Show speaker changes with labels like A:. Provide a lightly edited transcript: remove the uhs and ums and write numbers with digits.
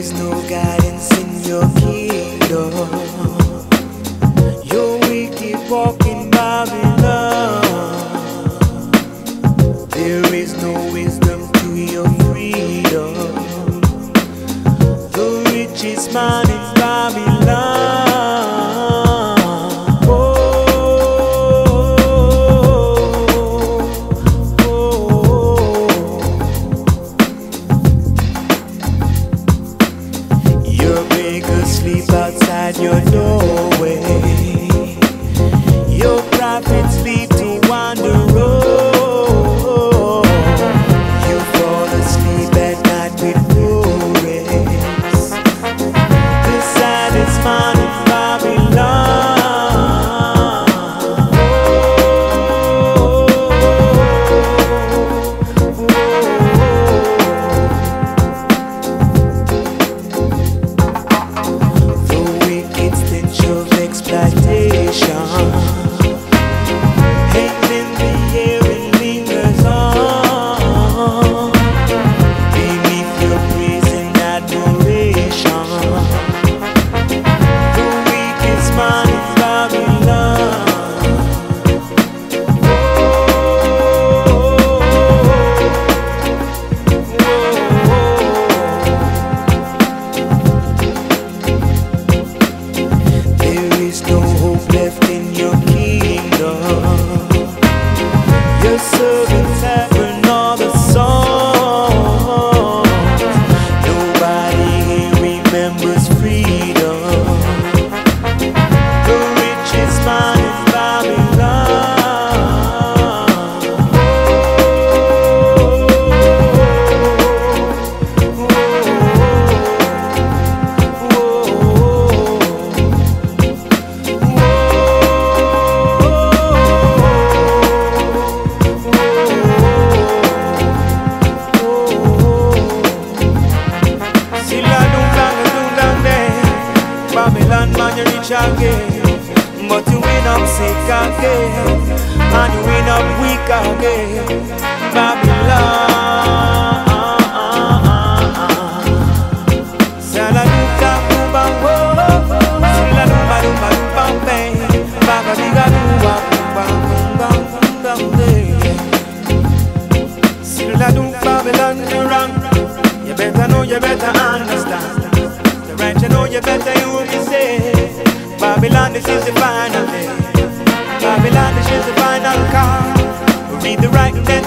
A: is no guidance in your kingdom. You're wicked walking Babylon. There is no wisdom to your freedom. The richest man in Babylon. Sleep outside your doorway. Your prophets sleep to wander road. You fall asleep at night with no rest. The saddest man in Babylon. Exploitation hangs in the air and lingers on beneath your praise and adoration. The weakest man in Babylon. No hope left in your kingdom. Your servants have heard all the songs. Nobody here remembers freedom. The richest man in Babylon. Babylon man, you rich again, but you end up sick again, and you end up weak again. Babylon, Saladuka Kubango, Siladuba Duba Duba Bay, Babadiga Duba Duba Siladum Babylon, you wrong. You better know, you better understand. Right, you know you better you will be saved. Babylon, this is the final day. Babylon, this is the final call. Read the right and then